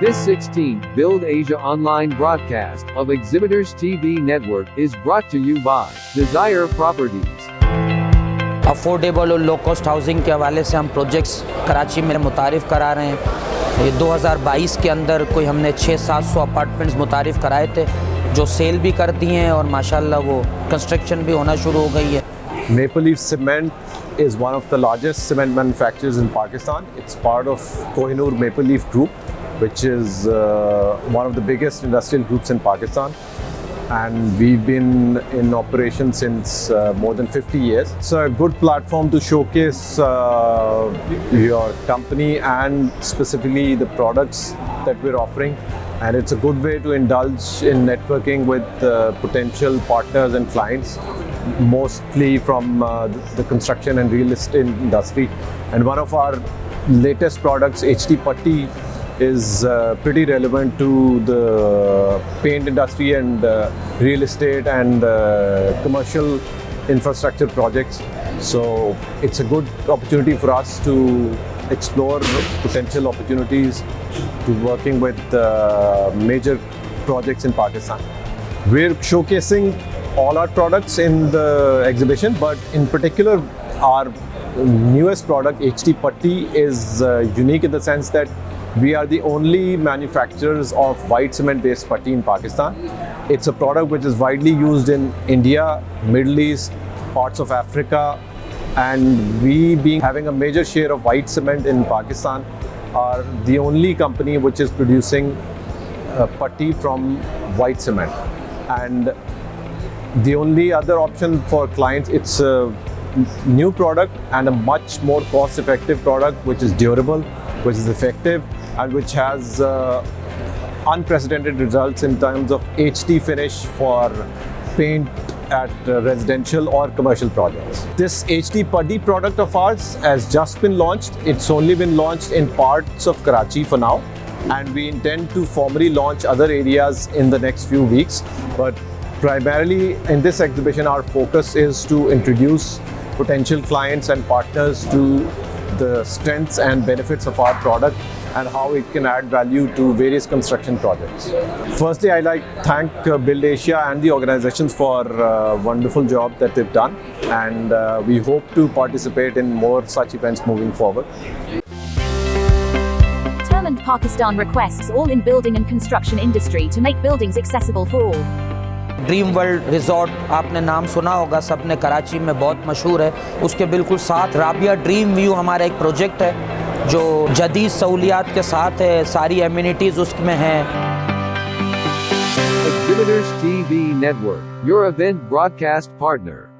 This 16th Build Asia online broadcast of Exhibitors TV Network is brought to you by Desire Properties. Affordable और low cost housing के हवाले से हम projects Karachi में मुतारिफ़ करा रहे हैं। ये 2022 के अंदर कोई हमने 600-700 अपार्टमेंट्स मुतारिफ़ कराए थे जो सेल भी कर दिए हैं और माशाल्लाह वो कंस्ट्रक्शन भी होना शुरू हो गई है। Maple Leaf Cement is one of the largest cement manufacturers in Pakistan. It's part of Kohinoor Maple Leaf Group, which is one of the biggest industrial groups in Pakistan. And we've been in operation since more than 50 years. It's a good platform to showcase your company and specifically the products that we're offering. And it's a good way to indulge in networking with potential partners and clients, mostly from the construction and real estate industry. And one of our latest products, HT Putty, is pretty relevant to the paint industry and real estate and commercial infrastructure projects. So it's a good opportunity for us to explore potential opportunities to working with major projects in Pakistan. We're showcasing all our products in the exhibition, but in particular our newest product, HT Putty, is unique in the sense that we are the only manufacturers of white cement based putty in Pakistan. It's a product which is widely used in India, Middle East, parts of Africa, and we, being having a major share of white cement in Pakistan, are the only company which is producing putty from white cement. And the only other option for clients, it's a new product and a much more cost effective product which is durable, which is effective, and which has unprecedented results in terms of HT finish for paint at residential or commercial projects. This HT Putty product of ours has just been launched. It's only been launched in parts of Karachi for now, and we intend to formally launch other areas in the next few weeks. But primarily in this exhibition, our focus is to introduce potential clients and partners to the strengths and benefits of our product and how it can add value to various construction projects. Firstly, I'd like to thank Build Asia and the organizations for a wonderful job that they've done, and we hope to participate in more such events moving forward. Determined Pakistan requests all in building and construction industry to make buildings accessible for all. Dream world resort आपने नाम सुना होगा, सबने, कराची में बहुत मशहूर है। उसके बिल्कुल साथ राबिया ड्रीम व्यू हमारा एक प्रोजेक्ट है जो जदीद सहूलियात के साथ है, सारी एमिनिटीज़ उसमें हैं। Exhibitors TV Network, your event broadcast partner.